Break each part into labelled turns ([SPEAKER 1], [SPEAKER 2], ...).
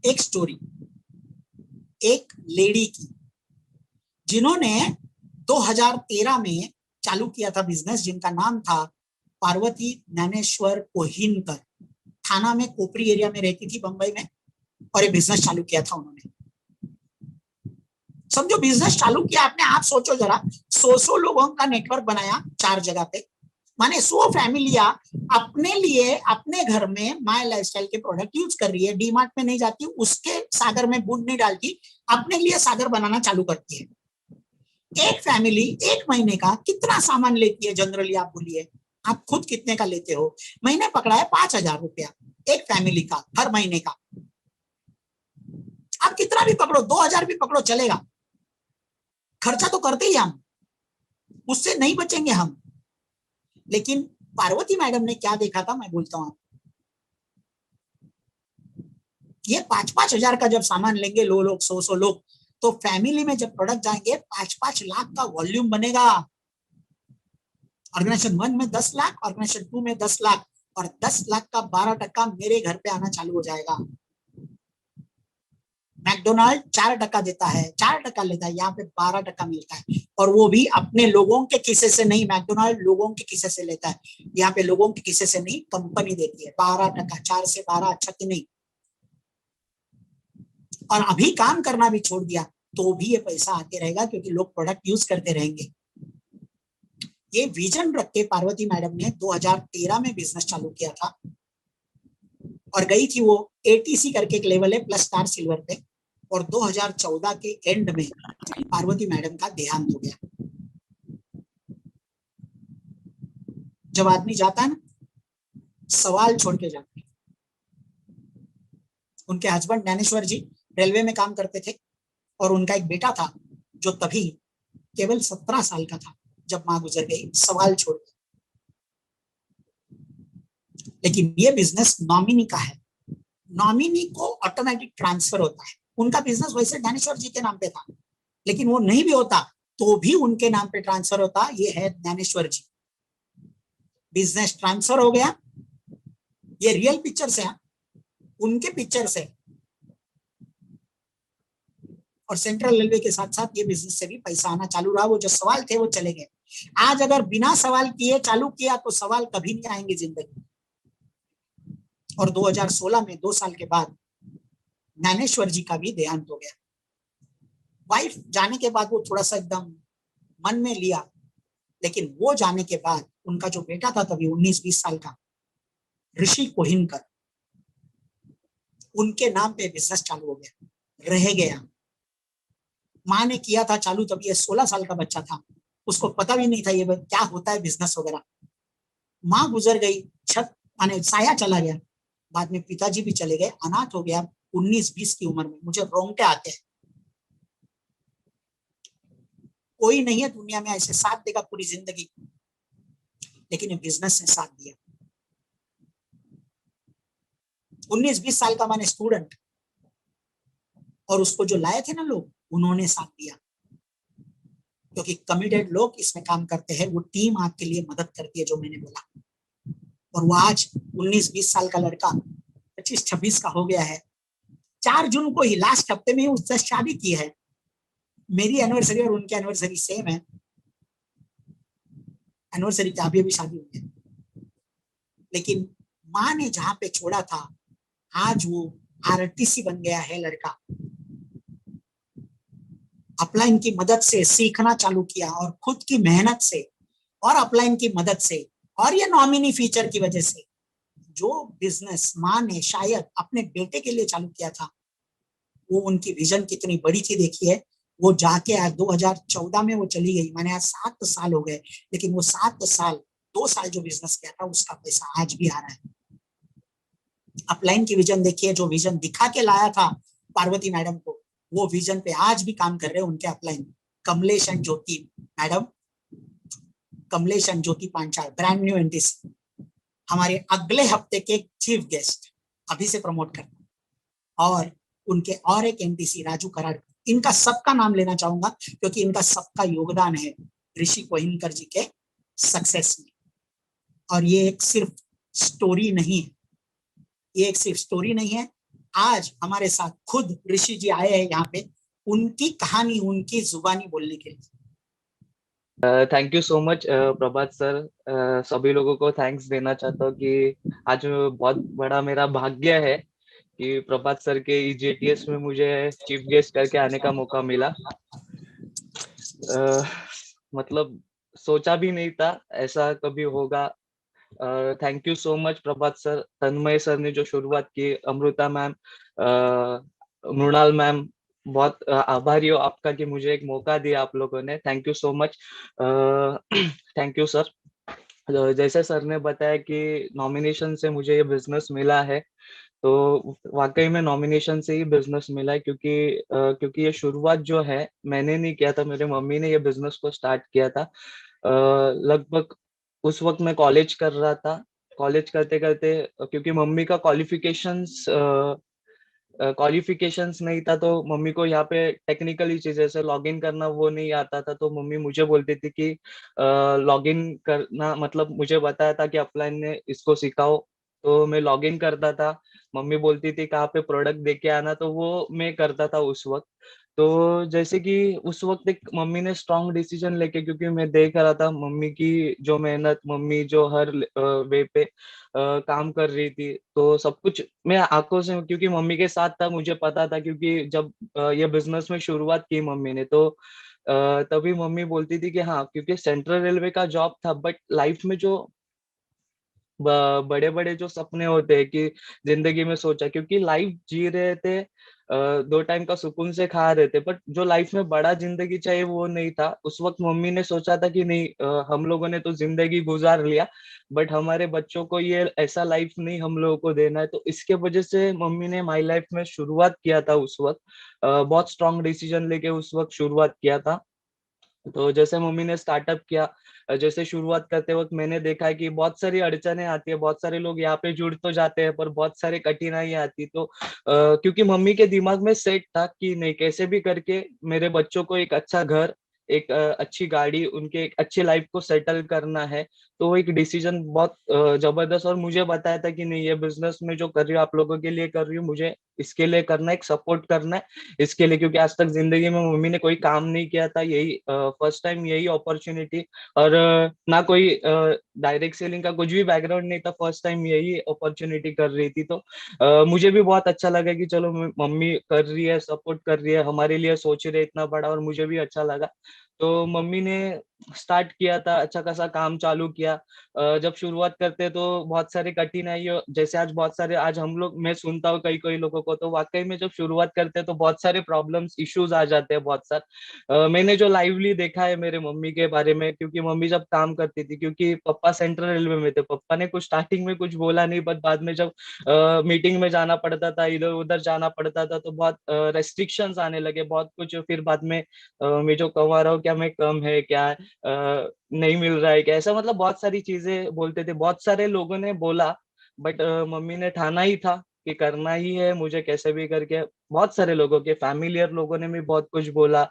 [SPEAKER 1] एक स्टोरी एक लेडी की जिन्होंने 2013 में चालू किया था बिजनेस, जिनका नाम था पार्वती ज्ञानेश्वर कोहिनकर। थाना में कोपरी एरिया में रहती थी बंबई में, और ये बिजनेस चालू किया था उन्होंने। समझो बिजनेस चालू किया आपने, आप सोचो जरा, 100 लोगों का नेटवर्क बनाया 4 जगह पे, माने 100 फैमिलियां अपने लिए अपने घर में माय लाइफस्टाइल के प्रोडक्ट यूज कर रही है। डीमार्ट में नहीं जाती, उसके सागर में बूंद नहीं डालती, अपने लिए सागर बनाना चालू करती है। एक फैमिली 1 महीने का कितना सामान लेती है जनरली, आप बोलिए, आप खुद कितने का लेते हो? महीने पकड़ा है 5,000 रुपया एक फैमिली का, हर महीने का। आप कितना भी पकड़ो, 2,000 भी पकड़ो चलेगा, खर्चा तो करते ही हम, उससे नहीं बचेंगे हम। लेकिन पार्वती मैडम ने क्या देखा था, मैं बोलता हूं, ये 5-5 हजार का जब सामान लेंगे लोग 100 लोग, तो फैमिली में जब प्रोडक्ट जाएंगे 5-5 लाख का वॉल्यूम बनेगा। ऑर्गेनाइजेशन 1 में 10 लाख, ऑर्गेनाइजेशन 2 में 10 लाख, और 10 लाख का 12% मेरे घर पे आना चालू हो जाएगा। मैकडोनाल्ड 4% देता है, 4% लेता है, यहाँ पे 12% मिलता है, और वो भी अपने लोगों के किस्से से नहीं। मैकडोनाल्ड लोगों के किस्से से लेता है, यहाँ पे लोगों के किस्से से नहीं, कंपनी देती है 12%। 4 से 12 अच्छा कि नहीं? और अभी काम करना भी छोड़ दिया तो भी ये पैसा आते रहेगा, क्योंकि लोग प्रोडक्ट यूज करते रहेंगे। ये विजन रख के पार्वती मैडम ने 2013 में बिजनेस चालू किया था, और गई थी वो एटीसी करके एक लेवल है, प्लस स्टार सिल्वर पे, और 2014 के एंड में पार्वती मैडम का देहांत हो गया। जब आदमी जाता है ना, सवाल छोड़ के जाता है। उनके हस्बैंड ज्ञानेश्वर जी रेलवे में काम करते थे, और उनका एक बेटा था जो तभी केवल 17 साल का था जब मां गुजर गई, सवाल छोड़ के। लेकिन ये बिजनेस नॉमिनी का है, नॉमिनी को ऑटोमेटिक ट्रांसफर होता है। उनका बिजनेस वैसे ज्ञानेश्वर जी के नाम पे था, लेकिन वो नहीं भी होता तो भी उनके नाम पे ट्रांसफर होता। ये है ज्ञानेश्वर जी, बिजनेस ट्रांसफर हो गया। ये रियल पिक्चर से, उनके पिक्चर से, और सेंट्रल रेलवे के साथ साथ ये बिजनेस से भी पैसा आना चालू रहा। वो जो सवाल थे वो चले गए। आज अगर बिना सवाल किए चालू किया तो सवाल कभी नहीं आएंगे जिंदगी। और 2016 में 2 साल के बाद ज्ञानेश्वर जी का भी देहांत हो गया। वाइफ जाने के बाद वो थोड़ा सा एकदम मन में लिया, लेकिन वो जाने के बाद उनका जो बेटा था तभी 19-20 साल का, ऋषि कोहिनकर, उनके नाम पे बिजनेस चालू हो गया, रह गया। माँ ने किया था चालू, तब ये 16 साल का बच्चा था, उसको पता भी नहीं था ये क्या होता है बिजनेस वगैरह। माँ गुजर गई, छत माने साया चला गया, बाद में पिताजी भी चले गए, अनाथ हो गया 19-20 की उम्र में। मुझे रोंगटे आते हैं। कोई नहीं है दुनिया में ऐसे साथ देगा पूरी जिंदगी, लेकिन ये बिजनेस ने साथ दिया। 19-20 साल का माने स्टूडेंट, और उसको जो लाए थे ना लोग, उन्होंने साथ दिया। क्योंकि कमिटेड लोग इसमें काम करते हैं, वो टीम आपके लिए मदद करती है, जो मैंने बोला। और वो आज 19-20 साल का लड़का 25-26 का हो गया है। 4 जून को ही लास्ट हफ्ते में उससे शादी की है। मेरी एनिवर्सरी और उनकी एनिवर्सरी सेम है। एनिवर्सरी की अभी शादी हुई है। लेकिन माँ ने जहां पे छोड़ा था, आज वो आरटीसी बन गया है लड़का। अपलाइन की मदद से सीखना चालू किया, और खुद की मेहनत से, और अपलाइन की मदद से, और ये नॉमिनी फीचर की वजह से, जो बिजनेस माँ ने शायद अपने बेटे के लिए चालू किया था, वो उनकी विजन कितनी बड़ी थी देखिए। वो जाके आज 2014 में वो चली गई, मैंने आज 7 साल हो गए, लेकिन वो 7 साल 2 साल जो बिजनेस किया था उसका पैसा आज भी आ रहा है। अपलाइन की विजन देखिए, जो विजन दिखा के लाया था पार्वती मैडम को, वो विजन पे आज भी काम कर रहे हैं उनके upline. Kamlesh and Jyoti madam, Kamlesh and Jyoti Panchal, brand new NTC, हमारे अगले हफ्ते के चीफ गेस्ट अभी से प्रमोट करना। और उनके और एक एनटीसी राजू कराड़, इनका सबका नाम लेना चाहूंगा क्योंकि इनका सबका योगदान है ऋषि कोहिनकर जी के सक्सेस में। और ये एक सिर्फ स्टोरी नहीं है, ये एक सिर्फ स्टोरी नहीं है, आज हमारे साथ खुद ऋषि जी आए हैं यहाँ पे, उनकी कहानी उनकी जुबानी बोलने के लिए।
[SPEAKER 2] Thank you so much Prabhat sir. सभी लोगों को थैंक्स देना चाहता हूँ कि आज बहुत बड़ा मेरा भाग्य है कि प्रभात सर के EJTS में मुझे चीफ गेस्ट करके आने का मौका मिला। अ, मतलब सोचा भी नहीं था ऐसा कभी होगा। Thank you so much Prabhat sir, Tanmay sir ने जो शुरुआत की, अमृता मैम, मृणाल मैम, बहुत आभारी हो आपका कि मुझे एक मौका दिया आप लोगों ने। Thank you so much. Thank you sir. जैसे सर ने बताया कि नॉमिनेशन से मुझे ये बिजनेस मिला है, तो वाकई में नॉमिनेशन से ही बिजनेस मिला है, क्योंकि ये शुरुआत जो है मैंने नहीं किया था, मेरे मम्मी ने ये बिजनेस को स्टार्ट किया था। लगभग उस वक्त मैं कॉलेज कर रहा था। कॉलेज करते करते, क्योंकि मम्मी का क्वालिफिकेशंस नहीं था, तो मम्मी को यहाँ पे टेक्निकली चीजें जैसे लॉग इन करना वो नहीं आता था, तो मम्मी मुझे बोलती थी कि लॉग इन करना, मतलब मुझे बताया था कि अपलाइन ने इसको सिखाओ, तो मैं लॉग इन करता था। मम्मी बोलती थी कहाँ पे प्रोडक्ट देके आना, तो वो मैं करता था उस वक्त। तो जैसे कि उस वक्त एक मम्मी ने स्ट्रांग डिसीजन लेके, क्योंकि मैं देख रहा था मम्मी की जो मेहनत, मम्मी जो हर वे पे काम कर रही थी, तो सब कुछ मैं आंखों से, क्योंकि मम्मी के साथ था, मुझे पता था, क्योंकि जब ये बिजनेस में शुरुआत की मम्मी ने, तो तभी मम्मी बोलती थी कि हाँ, क्योंकि सेंट्रल रेलवे का जॉब था, बट लाइफ में जो बड़े बड़े जो सपने होते हैं कि जिंदगी में सोचा, क्योंकि लाइफ जी रहे थे, 2 टाइम का सुकून से खा रहे थे, बट जो लाइफ में बड़ा जिंदगी चाहिए वो नहीं था। उस वक्त मम्मी ने सोचा था कि नहीं, हम लोगों ने तो जिंदगी गुजार लिया, बट हमारे बच्चों को ये ऐसा लाइफ नहीं हम लोगों को देना है, तो इसके वजह से मम्मी ने माई लाइफ में शुरुआत किया था उस वक्त। बहुत स्ट्रांग डिसीजन लेके उस वक्त शुरुआत किया था। तो जैसे मम्मी ने स्टार्टअप किया, जैसे शुरुआत करते वक्त मैंने देखा है कि बहुत सारी अड़चने आती है, बहुत सारे लोग यहाँ पे जुड़ तो जाते हैं, पर बहुत सारी कठिनाई आती, तो क्योंकि मम्मी के दिमाग में सेट था कि नहीं, कैसे भी करके मेरे बच्चों को एक अच्छा घर, एक अच्छी गाड़ी, उनके एक अच्छी लाइफ को सेटल करना है। तो वो एक डिसीजन बहुत जबरदस्त, और मुझे बताया था कि नहीं, ये बिजनेस में जो कर रही हूँ आप लोगों के लिए कर रही हूँ, मुझे इसके लिए करना है, एक सपोर्ट करना है इसके लिए, क्योंकि आज तक जिंदगी में मम्मी ने कोई काम नहीं किया था, यही फर्स्ट टाइम, यही अपॉर्चुनिटी। और ना कोई डायरेक्ट सेलिंग का कुछ भी बैकग्राउंड नहीं था, फर्स्ट टाइम यही अपॉर्चुनिटी कर रही थी, तो मुझे भी बहुत अच्छा लगा कि चलो मम्मी कर रही है, सपोर्ट कर रही है, हमारे लिए सोच रही है इतना बड़ा, और मुझे भी अच्छा लगा। तो मम्मी ने स्टार्ट किया था, अच्छा खासा काम चालू किया। जब शुरुआत करते तो बहुत सारे कठिनाई, जैसे आज बहुत सारे, आज हम लोग, मैं सुनता हूँ कई कई लोगों को, तो वाकई में जब शुरुआत करते हैं तो बहुत सारे प्रॉब्लम्स, इश्यूज आ जाते हैं बहुत सारे। मैंने जो लाइवली देखा है मेरे मम्मी के बारे में, क्योंकि मम्मी जब काम करती थी, क्योंकि पापा सेंट्रल रेलवे में थे, पापा ने कुछ स्टार्टिंग में कुछ बोला नहीं, बट बाद में जब मीटिंग में जाना पड़ता था, इधर उधर जाना पड़ता था, तो बहुत रेस्ट्रिक्शंस आने लगे, बहुत कुछ। फिर बाद में मैं जो कमा रहा हूँ, क्या मैं कम है क्या, नहीं मिल रहा है क्या, ऐसा मतलब बहुत सारी चीजें बोलते थे, बहुत सारे लोगों ने बोला, बट मम्मी ने ठाना ही था कि करना ही है मुझे कैसे भी करके। बहुत सारे लोगों के फैमिलियर लोगों ने भी बहुत कुछ बोला,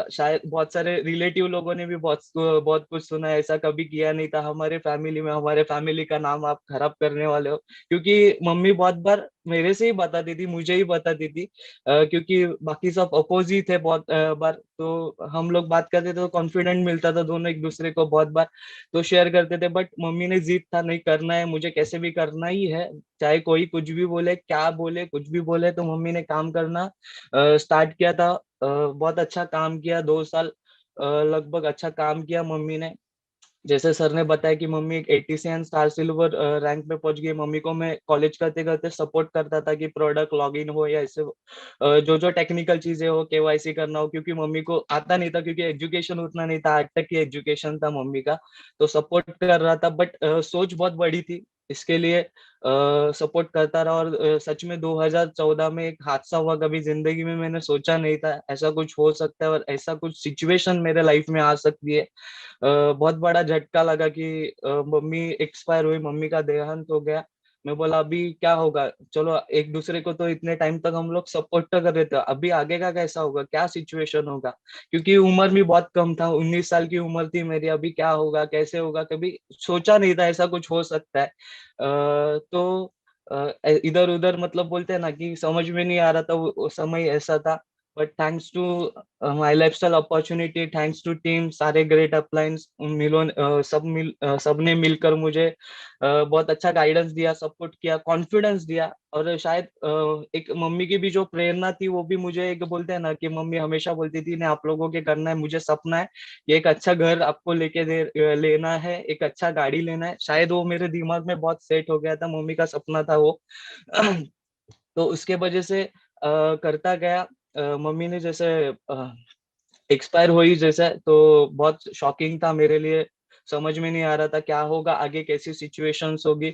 [SPEAKER 2] शायद बहुत सारे रिलेटिव लोगों ने भी बहुत बहुत कुछ सुना, ऐसा कभी किया नहीं था हमारे फैमिली में, हमारे फैमिली का नाम आप खराब करने वाले हो, क्योंकि मम्मी बहुत बार मेरे से ही बताती थी, मुझे ही बताती थी, क्योंकि बाकी सब अपोजिट है बहुत बार, तो हम लोग बात करते थे तो कॉन्फिडेंट मिलता था दोनों एक दूसरे को, बहुत बार तो शेयर करते थे, बट मम्मी ने जिद था नहीं, करना है मुझे, कैसे भी करना ही है, चाहे कोई कुछ भी बोले, क्या बोले, कुछ भी बोले, तो मम्मी ने काम करना स्टार्ट किया था। बहुत अच्छा काम किया, 2 साल लगभग अच्छा काम किया मम्मी ने। जैसे सर ने बताया कि मम्मी एक एटीसीएन स्टार सिल्वर रैंक पे पहुंच गई, मम्मी को मैं कॉलेज करते करते सपोर्ट करता था कि प्रोडक्ट लॉगिन हो या ऐसे जो जो टेक्निकल चीजें हो, केवाईसी करना हो, क्योंकि मम्मी को आता नहीं था, क्योंकि एजुकेशन उतना नहीं था, 8 तक की एजुकेशन था मम्मी का, तो सपोर्ट कर रहा था, बट सोच बहुत बड़ी थी इसके लिए, सपोर्ट करता रहा। और सच में 2014 में एक हादसा हुआ, कभी जिंदगी में मैंने सोचा नहीं था ऐसा कुछ हो सकता है, और ऐसा कुछ सिचुएशन मेरे लाइफ में आ सकती है। बहुत बड़ा झटका लगा कि मम्मी एक्सपायर हुई, मम्मी का देहांत हो गया। मैं बोला अभी क्या होगा, चलो एक दूसरे को तो इतने टाइम तक हम लोग सपोर्ट तो कर रहे थे, अभी आगे का कैसा होगा, क्या सिचुएशन होगा, क्योंकि उम्र भी बहुत कम था, 19 साल की उम्र थी मेरी, अभी क्या होगा कैसे होगा, कभी सोचा नहीं था ऐसा कुछ हो सकता है। तो इधर उधर मतलब बोलते हैं ना कि समझ में नहीं आ रहा था, वो समय ऐसा था। But thanks to my lifestyle opportunity, thanks to team, सारे ग्रेट अपलाइंस मिलो, सबने मिलकर मुझे बहुत अच्छा गाइडेंस दिया, सपोर्ट किया, कॉन्फिडेंस दिया। और शायद एक मम्मी की भी जो प्रेरणा थी वो भी मुझे, एक बोलते हैं ना कि मम्मी हमेशा बोलती थी नहीं आप लोगों के करना है, मुझे सपना है कि एक अच्छा घर आपको लेना है, एक अच्छा गाड़ी लेना है। शायद वो मेरे दिमाग में बहुत सेट हो गया था, मम्मी का सपना था वो। तो उसके वजह से करता गया। मम्मी ने जैसे एक्सपायर हुई जैसे, तो बहुत शॉकिंग था मेरे लिए। समझ में नहीं आ रहा था क्या होगा आगे, कैसी सिचुएशंस होगी।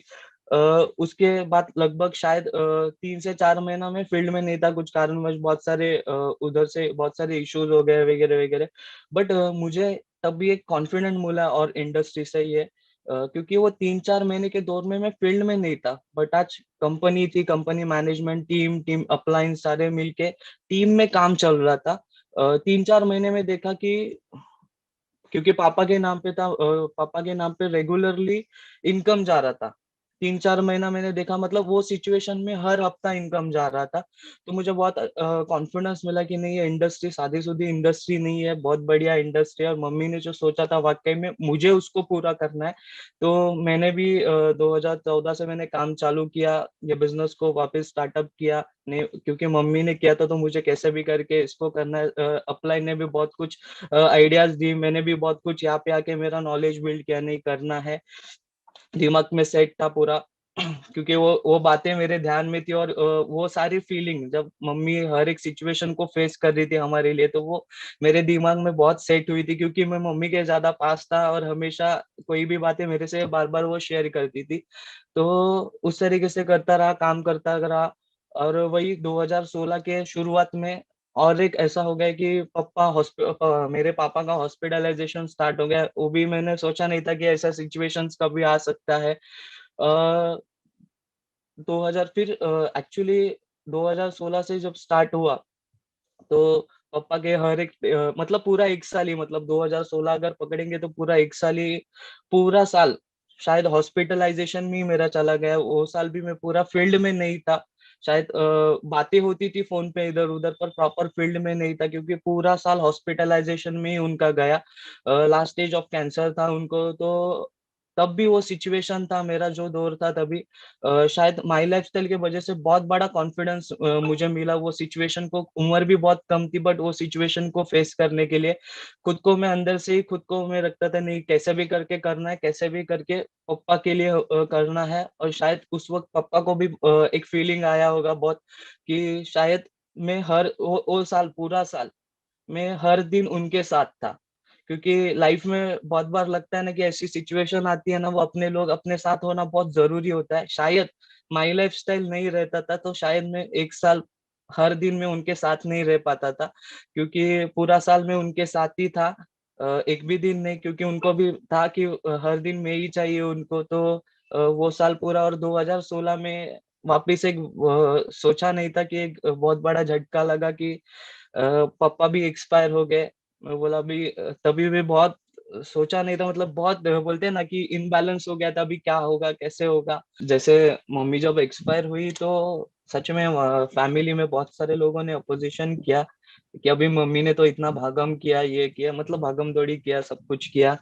[SPEAKER 2] उसके बाद लगभग शायद 3 से 4 महीना में फील्ड में नहीं था, कुछ कारणवश बहुत सारे उधर से बहुत सारे इश्यूज हो गए वगैरह वगैरह। बट मुझे तब भी एक कॉन्फिडेंट मिला और इंडस्ट्री से ये, क्योंकि वो 3-4 महीने के दौर में मैं फील्ड में नहीं था, बट आज कंपनी थी, company management team, team appliance सारे मिलके टीम में काम चल रहा था। 3-4 महीने में देखा कि क्योंकि पापा के नाम पे था, पापा के नाम पे रेगुलरली इनकम जा रहा था। 3-4 महीना मैंने देखा, मतलब वो सिचुएशन में हर हफ्ता इनकम जा रहा था। तो मुझे बहुत कॉन्फिडेंस मिला कि नहीं, ये इंडस्ट्री सादी सुधी इंडस्ट्री नहीं है, बहुत बढ़िया इंडस्ट्री है, और मम्मी ने जो सोचा था वाकई में मुझे उसको पूरा करना है। तो मैंने भी 2014 से मैंने काम चालू किया, ये बिजनेस को वापस स्टार्टअप किया। ने क्योंकि मम्मी ने किया था तो मुझे कैसे भी करके इसको करना है। अपलाइन ने भी बहुत कुछ आइडियाज दी, मैंने भी बहुत कुछ यहाँ पे आके मेरा नॉलेज बिल्ड किया, नहीं करना है, दिमाग में सेट था पूरा। क्योंकि वो बातें मेरे ध्यान में थी, और वो सारी फीलिंग जब मम्मी हर एक सिचुएशन को फेस कर रही थी हमारे लिए, तो वो मेरे दिमाग में बहुत सेट हुई थी, क्योंकि मैं मम्मी के ज्यादा पास था और हमेशा कोई भी बातें मेरे से बार बार वो शेयर करती थी। तो उस तरीके से करता रहा, काम करता रहा। और वही 2016 के शुरुआत में और एक ऐसा हो गया कि मेरे पापा का हॉस्पिटलाइजेशन स्टार्ट हो गया। वो भी मैंने सोचा नहीं था कि ऐसा सिचुएशंस कभी आ सकता है। 2000 फिर एक्चुअली 2016 से जब स्टार्ट हुआ, तो पापा के हर एक मतलब पूरा 1 साल ही, मतलब 2016 अगर पकड़ेंगे तो पूरा 1 साल ही, पूरा साल शायद हॉस्पिटलाइजेशन में ही मेरा चला गया। वो साल भी मैं पूरा फील्ड में नहीं था। शायद बातें होती थी फोन पे इधर उधर, पर प्रॉपर फील्ड में नहीं था, क्योंकि पूरा साल हॉस्पिटलाइजेशन में ही उनका गया। लास्ट स्टेज ऑफ कैंसर था उनको। तो तब भी वो सिचुएशन था, मेरा जो दौर था तभी शायद माई लाइफस्टाइल के वजह से बहुत बड़ा कॉन्फिडेंस मुझे मिला। वो सिचुएशन को, उम्र भी बहुत कम थी, बट वो सिचुएशन को फेस करने के लिए खुद को मैं अंदर से ही खुद को मैं रखता था, नहीं कैसे भी करके करना है, कैसे भी करके पप्पा के लिए करना है। और शायद उस वक्त पापा को भी एक फीलिंग आया होगा बहुत, कि शायद मैं वो साल, पूरा साल मैं हर दिन उनके साथ था। क्योंकि लाइफ में बहुत बार लगता है ना कि ऐसी सिचुएशन आती है ना, वो अपने लोग अपने साथ होना बहुत जरूरी होता है। शायद माई लाइफ स्टाइल नहीं रहता था तो शायद मैं 1 साल हर दिन में उनके साथ नहीं रह पाता था, क्योंकि पूरा साल में उनके साथ ही था। एक भी दिन नहीं, क्योंकि उनको भी था कि हर दिन में ही चाहिए उनको। तो वो साल पूरा, और 2016 में वापिस एक सोचा नहीं था कि एक बहुत बड़ा झटका लगा कि पापा भी एक्सपायर हो गए। मैं बोला अभी तभी भी बहुत सोचा नहीं था, मतलब बहुत बोलते हैं ना कि इनबैलेंस हो गया था, अभी क्या होगा कैसे होगा। जैसे मम्मी जब एक्सपायर हुई तो सच में फैमिली में बहुत सारे लोगों ने अपोजिशन किया कि अभी मम्मी ने तो इतना भागम किया, ये किया, मतलब भागम दौड़ी किया, सब कुछ किया,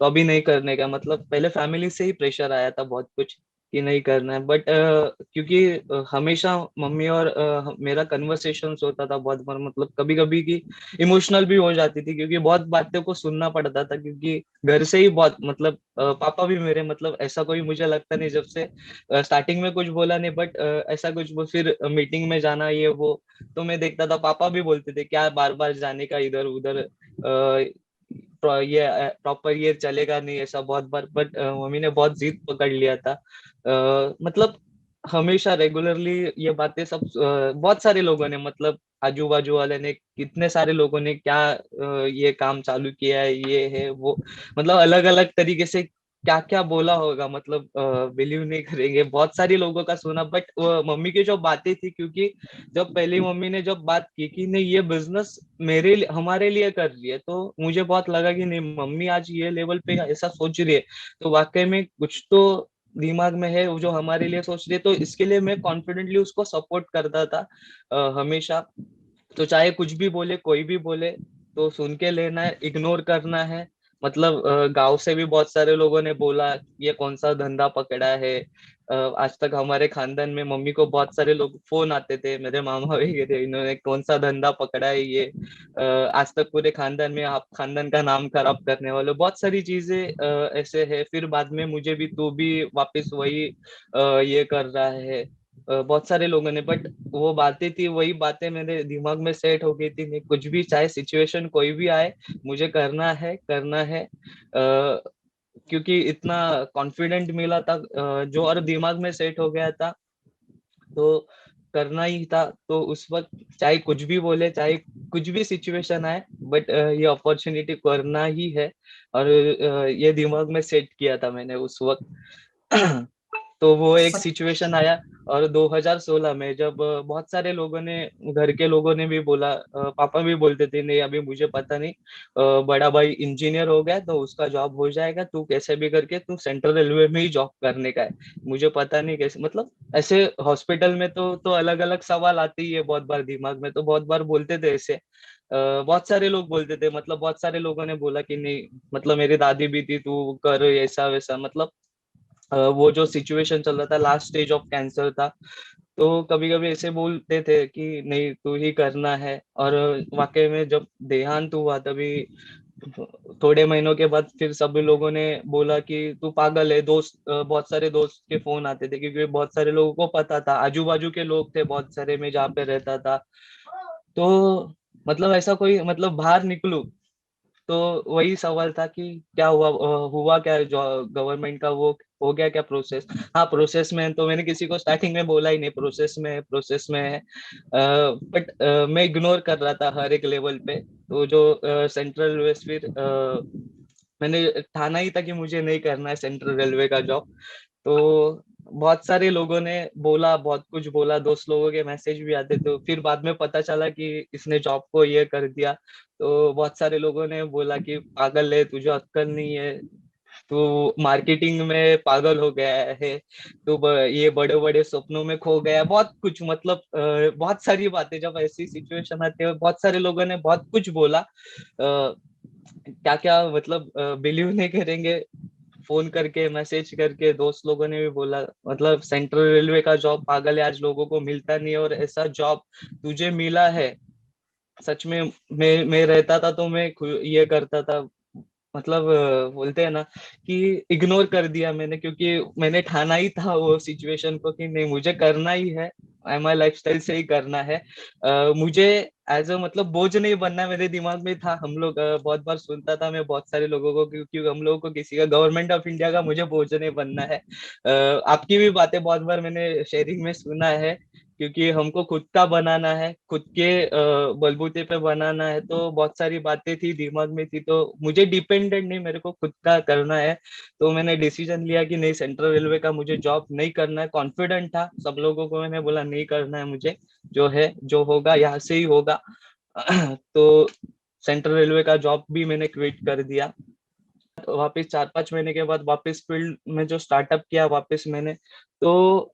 [SPEAKER 2] तो अभी नहीं करने का। मतलब पहले फैमिली से ही प्रेशर आया था बहुत कुछ कि नहीं करना है। बट क्योंकि हमेशा मम्मी और मेरा कन्वर्सेशन होता था बहुत बार, मतलब कभी कभी की इमोशनल भी हो जाती थी, क्योंकि बहुत बातों को सुनना पड़ता था, क्योंकि घर से ही बहुत, मतलब पापा भी मेरे, मतलब ऐसा कोई मुझे लगता नहीं जब से स्टार्टिंग में कुछ बोला नहीं, बट ऐसा कुछ फिर मीटिंग में जाना ये वो, तो मैं देखता था पापा भी बोलते थे क्या बार बार जाने का इधर उधर, ये प्रॉपर ये चलेगा नहीं, ऐसा बहुत बार। बट मम्मी ने बहुत जिद पकड़ लिया था। मतलब हमेशा रेगुलरली ये बातें सब बहुत सारे लोगों ने, मतलब आजू बाजू वाले ने, कितने सारे लोगों ने क्या ये काम चालू किया है, ये है वो, मतलब अलग अलग तरीके से क्या क्या बोला होगा, मतलब बिलीव नहीं करेंगे, बहुत सारी लोगों का सुना। बट मम्मी की जो बातें थी, क्योंकि जब पहली मम्मी ने जब बात की कि नहीं ये बिजनेस मेरे लिए, हमारे लिए कर रही है, तो मुझे बहुत लगा कि नहीं, मम्मी आज ये लेवल पे ऐसा सोच रही है तो वाकई में कुछ तो दिमाग में है, वो जो हमारे लिए सोच रही है, तो इसके लिए मैं कॉन्फिडेंटली उसको सपोर्ट करता था हमेशा। तो चाहे कुछ भी बोले, कोई भी बोले, तो सुन के लेना है, इग्नोर करना है। मतलब गांव से भी बहुत सारे लोगों ने बोला ये कौन सा धंधा पकड़ा है। आज तक हमारे खानदान में मम्मी को बहुत सारे लोग फोन आते थे, मेरे मामा वगैरह, इन्होंने कौन सा धंधा पकड़ा है ये। आज तक पूरे खानदान में आप खानदान का नाम खराब करने वाले, बहुत सारी चीजें ऐसे है। फिर बाद में मुझे भी तू भी वापस वही ये कर रहा है, बहुत सारे लोगों ने। बट वो बातें थी, वही बातें मेरे दिमाग में सेट हो गई थी, मैं कुछ भी, चाहे सिचुएशन कोई भी आए, मुझे करना है, करना है। क्योंकि इतना कॉन्फिडेंट मिला था, जो और दिमाग में सेट हो गया था, तो करना ही था। तो उस वक्त चाहे कुछ भी बोले, चाहे कुछ भी सिचुएशन आए, बट ये अपॉर्चुनिटी करना ही है। और ये दिमाग में सेट किया था मैंने उस वक्त। तो वो एक
[SPEAKER 1] सच
[SPEAKER 2] सिचुएशन आया। और 2016 में जब बहुत सारे लोगों ने, घर के लोगों ने भी बोला, पापा भी बोलते थे नहीं अभी मुझे पता नहीं, बड़ा भाई इंजीनियर हो गया तो उसका जॉब हो जाएगा, तू कैसे भी करके तू सेंट्रल रेलवे में ही जॉब करने का है। मुझे पता नहीं कैसे, मतलब ऐसे हॉस्पिटल में तो अलग अलग सवाल आते ही है बहुत बार दिमाग में, तो बहुत बार बोलते थे ऐसे। बहुत सारे लोग बोलते थे, मतलब बहुत सारे लोगों ने बोला कि नहीं, मतलब मेरी दादी भी थी, तू कर ऐसा वैसा, मतलब वो जो सिचुएशन चल रहा था, लास्ट स्टेज ऑफ कैंसर था। तो कभी कभी ऐसे बोलते थे कि नहीं तू ही करना है। और वाकई में जब देहांत हुआ तभी थोड़े महीनों के बाद फिर सभी लोगों ने बोला कि तू पागल है। दोस्त, बहुत सारे दोस्त के फोन आते थे, क्योंकि बहुत सारे लोगों को पता था, आजू बाजू के लोग थे बहुत सारे, मैं जहाँ पे रहता था। तो मतलब ऐसा कोई, मतलब बाहर निकलूं तो वही सवाल था कि क्या हुआ, हुआ क्या, जो गवर्नमेंट का वो हो गया क्या प्रोसेस। हाँ प्रोसेस में है। तो मैंने किसी को स्टार्टिंग में बोला ही नहीं, प्रोसेस में है, प्रोसेस में है। बट मैं इग्नोर कर रहा था हर एक लेवल पे। तो जो सेंट्रल रेलवे, फिर मैंने ठाना ही था कि मुझे नहीं करना है सेंट्रल रेलवे का जॉब। तो बहुत सारे लोगों ने बोला, बहुत कुछ बोला, दोस्त लोगों के मैसेज भी आते, तो फिर बाद में पता चला कि इसने जॉब को ये कर दिया। तो बहुत सारे लोगों ने बोला कि पागल है, तुझे अक्ल नहीं है, तू मार्केटिंग में पागल हो गया है, तू ये बड़े बड़े सपनों में खो गया, बहुत कुछ, मतलब बहुत सारी बातें। जब ऐसी सिचुएशन आती है, बहुत सारे लोगों ने बहुत कुछ बोला, क्या क्या, मतलब बिलीव नहीं करेंगे। फोन करके, मैसेज करके दोस्त लोगों ने भी बोला, मतलब सेंट्रल रेलवे का जॉब पागल है, आज लोगों को मिलता नहीं है, और ऐसा जॉब तुझे मिला है। सच में मैं रहता था तो मैं ये करता था, मतलब बोलते हैं ना कि इग्नोर कर दिया मैंने, क्योंकि मैंने ठाना ही था वो सिचुएशन को कि नहीं मुझे करना ही है, एमआई लाइफस्टाइल से ही करना है। मुझे एज अ, मतलब बोझ नहीं बनना, मेरे दिमाग में था। हम लोग बहुत बार सुनता था मैं बहुत सारे लोगों को, क्योंकि हम लोगों को किसी का, गवर्नमेंट ऑफ इंडिया का मुझे बोझ नहीं बनना है। आपकी भी बातें बहुत बार मैंने शेयरिंग में सुना है, क्योंकि हमको खुद का बनाना है, खुद के बलबूते पे बनाना है। तो बहुत सारी बातें थी दिमाग में थी, तो मुझे डिपेंडेंट नहीं, मेरे को खुद का करना है। तो मैंने डिसीजन लिया कि नहीं सेंट्रल रेलवे का मुझे जॉब नहीं करना है। कॉन्फिडेंट था, सब लोगों को मैंने बोला नहीं करना है मुझे, जो है जो होगा यहाँ से ही होगा। तो सेंट्रल रेलवे का जॉब भी मैंने क्विट कर दिया। तो वापस 4-5 महीने के बाद वापस फील्ड में जो स्टार्टअप किया वापस मैंने, तो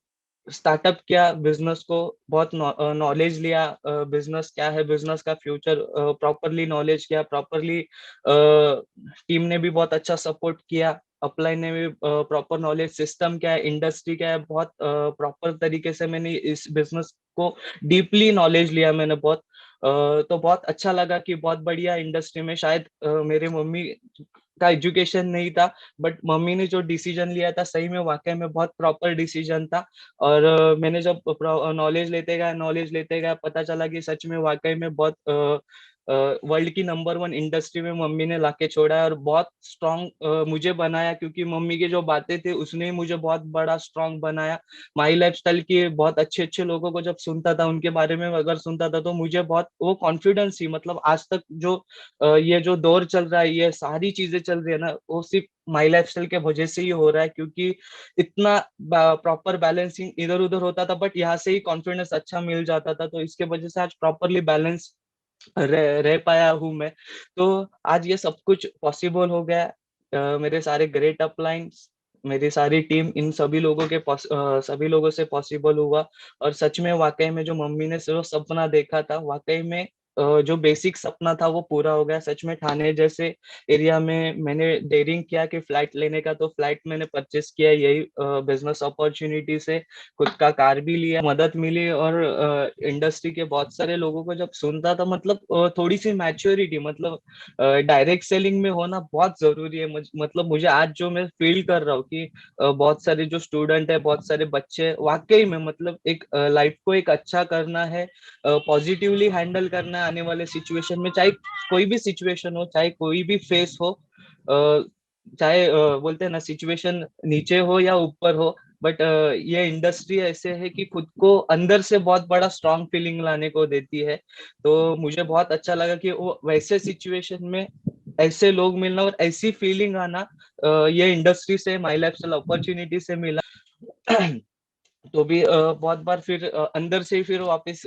[SPEAKER 2] स्टार्टअप किया, बिजनेस को बहुत नॉलेज लिया, बिजनेस क्या है, बिजनेस का फ्यूचर प्रॉपरली नॉलेज किया, प्रॉपरली टीम ने भी बहुत अच्छा सपोर्ट किया, अपलाइन ने भी प्रॉपर नॉलेज, सिस्टम क्या है, इंडस्ट्री क्या है, बहुत प्रॉपर तरीके से मैंने इस बिजनेस को डीपली नॉलेज लिया मैंने बहुत। तो बहुत अच्छा लगा कि बहुत बढ़िया इंडस्ट्री में, शायद मेरे मम्मी का एजुकेशन नहीं था, बट मम्मी ने जो डिसीजन लिया था सही में वाकई में बहुत प्रॉपर डिसीजन था। और मैंने जब नॉलेज लेते गया पता चला कि सच में वाकई में बहुत वर्ल्ड की नंबर 1 इंडस्ट्री में मम्मी ने लाके छोड़ा है, और बहुत स्ट्रांग मुझे बनाया, क्योंकि मम्मी की जो बातें थी उसने ही मुझे बहुत बड़ा स्ट्रांग बनाया। माई लाइफस्टाइल के बहुत अच्छे अच्छे लोगों को जब सुनता था, उनके बारे में अगर सुनता था, तो मुझे बहुत वो कॉन्फिडेंस ही, मतलब आज तक जो ये जो दौर चल रहा है, ये सारी चीजें चल रही है ना, वो सिर्फ माई लाइफस्टाइल के वजह से ही हो रहा है, क्योंकि इतना प्रॉपर बैलेंसिंग इधर उधर होता था, बट यहाँ से ही कॉन्फिडेंस अच्छा मिल जाता था, तो इसके वजह से आज प्रॉपरली बैलेंस रह पाया हूँ मैं। तो आज ये सब कुछ पॉसिबल हो गया। मेरे सारे ग्रेट अपलाइंस, मेरी सारी टीम, इन सभी लोगों के सभी लोगों से पॉसिबल हुआ। और सच में वाकई में जो मम्मी ने जो सपना देखा था, वाकई में जो बेसिक सपना था वो पूरा हो गया। सच में ठाणे जैसे एरिया में मैंने डेयरिंग किया कि फ्लैट लेने का, तो फ्लैट मैंने परचेस किया यही बिजनेस अपॉर्चुनिटी से। खुद का कार भी लिया, मदद मिली। और इंडस्ट्री के बहुत सारे लोगों को जब सुनता था, मतलब थोड़ी सी मैच्योरिटी, मतलब डायरेक्ट सेलिंग में होना बहुत जरूरी है। मतलब मुझे आज जो मैं फील कर रहा हूँ कि बहुत सारे जो स्टूडेंट है, बहुत सारे बच्चे, वाकई में मतलब एक लाइफ को एक अच्छा करना है, पॉजिटिवली हैंडल करना है आने वाले सिचुएशन में, चाहे कोई भी सिचुएशन हो, चाहे कोई भी फेस हो, चाहे बोलते हैं ना सिचुएशन नीचे हो या ऊपर हो, बट ये इंडस्ट्री ऐसे है कि खुद को अंदर से बहुत बड़ा स्ट्रांग फीलिंग लाने को देती है। तो मुझे बहुत अच्छा लगा कि वो वैसे सिचुएशन में ऐसे लोग मिलना और ऐसी फीलिंग आना, ये इंडस्ट्री से, माई लाइफस्टाइल अपॉर्चुनिटी से मिला। तो भी बहुत बार फिर अंदर से ही फिर वापस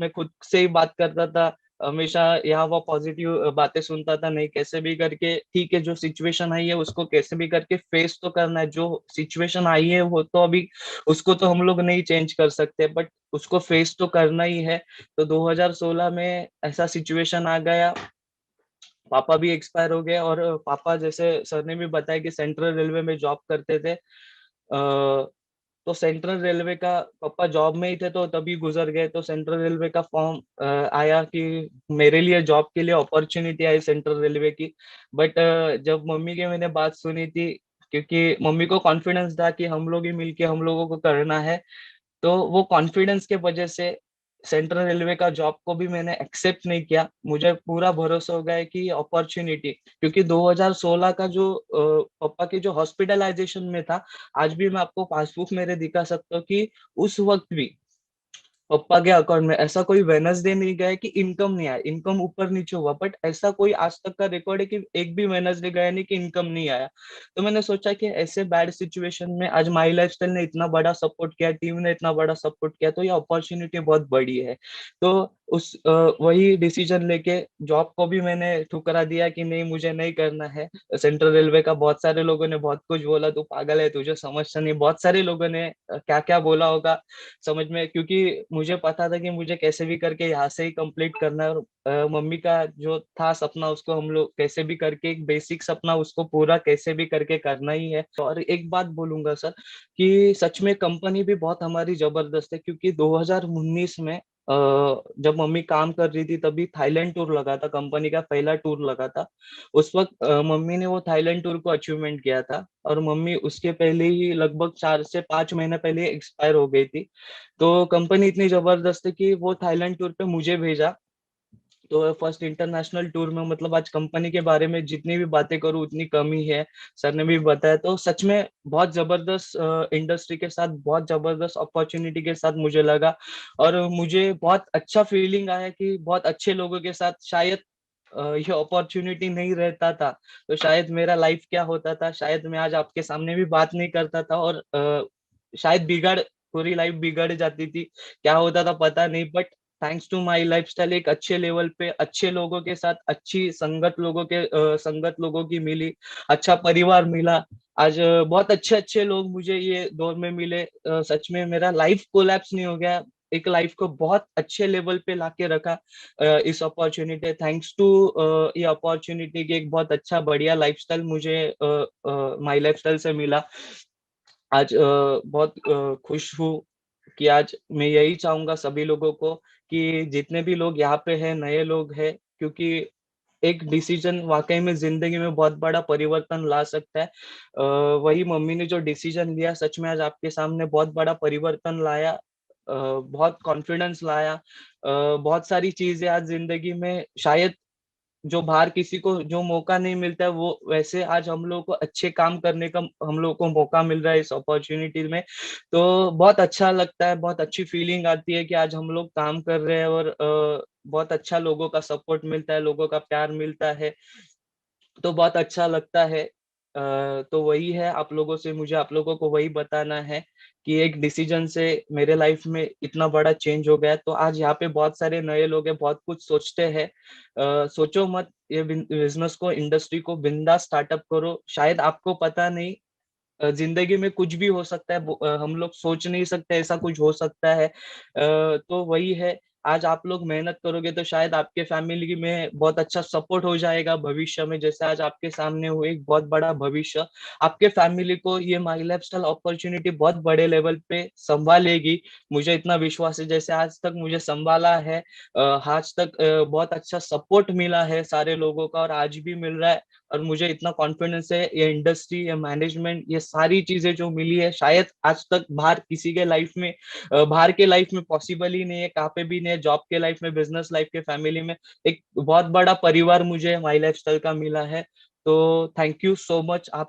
[SPEAKER 2] मैं खुद से ही बात करता था, हमेशा यहाँ वो पॉजिटिव बातें सुनता था, नहीं कैसे भी करके ठीक है, जो सिचुएशन आई है उसको कैसे भी करके फेस तो करना है। जो सिचुएशन आई है वो तो अभी उसको तो हम लोग नहीं चेंज कर सकते, बट उसको फेस तो करना ही है। तो 2016 में ऐसा सिचुएशन आ गया, पापा भी एक्सपायर हो गए। और पापा, जैसे सर ने भी बताया, कि सेंट्रल रेलवे में जॉब करते थे। तो सेंट्रल रेलवे का, पापा जॉब में ही थे तो तभी गुजर गए। तो सेंट्रल रेलवे का फॉर्म आया कि मेरे लिए जॉब के लिए अपॉर्चुनिटी आई सेंट्रल रेलवे की। बट जब मम्मी की मैंने बात सुनी थी, क्योंकि मम्मी को कॉन्फिडेंस था कि हम लोग ही मिलके हम लोगों को करना है, तो वो कॉन्फिडेंस के वजह से सेंट्रल रेलवे का जॉब को भी मैंने एक्सेप्ट नहीं किया। मुझे पूरा भरोसा हो गया कि अपॉर्चुनिटी, क्योंकि 2016 का जो पापा की जो हॉस्पिटलाइजेशन में था, आज भी मैं आपको पासबुक मेरे दिखा सकता हूँ कि उस वक्त भी पप्पा के अकाउंट में ऐसा कोई वेनसडे नहीं गया है कि इनकम नहीं आया। इनकम ऊपर नीचे हुआ, बट ऐसा कोई आज तक का रिकॉर्ड है कि एक भी वेनसडे गया नहीं कि इनकम नहीं आया। तो मैंने सोचा कि ऐसे बैड सिचुएशन में आज माई लाइफस्टाइल ने इतना बड़ा सपोर्ट किया, टीम ने इतना बड़ा सपोर्ट किया, तो ये अपॉर्चुनिटी बहुत बड़ी है। तो उस वही डिसीजन लेके जॉब को भी मैंने ठुकरा दिया कि नहीं, मुझे नहीं करना है। सेंट्रल रेलवे का बहुत सारे लोगों ने बहुत कुछ बोला, तू पागल है, तुझे समझता नहीं, बहुत सारे लोगों ने क्या क्या बोला होगा समझ में, क्योंकि मुझे पता था कि मुझे कैसे भी करके यहाँ से ही कंप्लीट करना है। और मम्मी का जो था सपना, उसको हम लोग कैसे भी करके, एक बेसिक सपना, उसको पूरा कैसे भी करके करना ही है। और एक बात बोलूंगा सर, कि सच में कंपनी भी बहुत हमारी जबरदस्त है, क्योंकि 2019 में जब मम्मी काम कर रही थी तभी थाईलैंड टूर लगा था, कंपनी का पहला टूर लगा था। उस वक्त मम्मी ने वो थाईलैंड टूर को अचीवमेंट किया था। और मम्मी उसके पहले ही लगभग 4 से 5 महीने पहले एक्सपायर हो गई थी। तो कंपनी इतनी जबरदस्त है कि वो थाईलैंड टूर पे मुझे भेजा। तो फर्स्ट इंटरनेशनल टूर में, मतलब आज कंपनी के बारे में जितनी भी बातें करूँ उतनी कम ही है। सर ने भी बताया, तो सच में बहुत जबरदस्त इंडस्ट्री के साथ, बहुत जबरदस्त अपॉर्चुनिटी के साथ मुझे लगा। और मुझे बहुत अच्छा फीलिंग आया कि बहुत अच्छे लोगों के साथ, शायद ये अपॉर्चुनिटी नहीं रहता था तो शायद मेरा लाइफ क्या होता था, शायद मैं आज आपके सामने भी बात नहीं करता था। और शायद बिगड़ पूरी लाइफ बिगड़ जाती थी, क्या होता था पता नहीं। But thanks to my lifestyle, एक अच्छे लेवल पे अच्छे लोगों के साथ, अच्छी संगत लोगों की मिली, अच्छा परिवार मिला। आज बहुत अच्छे अच्छे लोग मुझे ये दौर में मिले। सच में मेरा लाइफ कोलैप्स नहीं हो गया, एक लाइफ को बहुत अच्छे लेवल पे लाके रखा इस अपॉर्चुनिटी। थैंक्स टू ये अपॉर्चुनिटी की एक बहुत अच्छा बढ़िया लाइफस्टाइल मुझे माई लाइफस्टाइल से मिला। आज बहुत खुश हूँ कि आज मैं यही चाहूंगा सभी लोगों को कि जितने भी लोग यहाँ पे हैं, नए लोग हैं, क्योंकि एक डिसीजन वाकई में जिंदगी में बहुत बड़ा परिवर्तन ला सकता है। वही मम्मी ने जो डिसीजन लिया, सच में आज आपके सामने बहुत बड़ा परिवर्तन लाया, बहुत कॉन्फिडेंस लाया, बहुत सारी चीजें आज जिंदगी में शायद जो बाहर किसी को जो मौका नहीं मिलता है, वो वैसे आज हम लोग को अच्छे काम करने का हम लोग को मौका मिल रहा है इस अपॉर्चुनिटी में। तो बहुत अच्छा लगता है, बहुत अच्छी फीलिंग आती है कि आज हम लोग काम कर रहे हैं। और बहुत अच्छा लोगों का सपोर्ट मिलता है, लोगों का प्यार मिलता है, तो बहुत अच्छा लगता है। तो वही है, आप लोगों से मुझे आप लोगों को वही बताना है कि एक डिसीजन से मेरे लाइफ में इतना बड़ा चेंज हो गया। तो आज यहाँ पे बहुत सारे नए लोग हैं, बहुत कुछ सोचते हैं। सोचो मत, ये बिजनेस को, इंडस्ट्री को बिंदास स्टार्टअप करो, शायद आपको पता नहीं जिंदगी में कुछ भी हो सकता है, हम लोग सोच नहीं सकते ऐसा कुछ हो सकता है। तो वही है, आज आप लोग मेहनत करोगे तो शायद आपके फैमिली में बहुत अच्छा सपोर्ट हो जाएगा भविष्य में, जैसे आज आपके सामने हुए एक बहुत बड़ा भविष्य, आपके फैमिली को ये माई लाइफस्टाइल अपॉर्चुनिटी बहुत बड़े लेवल पे संभालेगी। मुझे इतना विश्वास है, जैसे आज तक मुझे संभाला है, आज तक बहुत अच्छा सपोर्ट मिला है सारे लोगों का, और आज भी मिल रहा है। और मुझे इतना कॉन्फिडेंस है, ये इंडस्ट्री, ये मैनेजमेंट, ये सारी चीजें जो मिली है, शायद आज तक बाहर किसी के लाइफ में, बाहर के लाइफ में पॉसिबल ही नहीं है, कहाँ पे भी नहीं है, जॉब के लाइफ में, बिजनेस लाइफ के, फैमिली में। एक बहुत बड़ा परिवार मुझे माई लाइफस्टाइल का मिला है। तो थैंक यू सो मच आप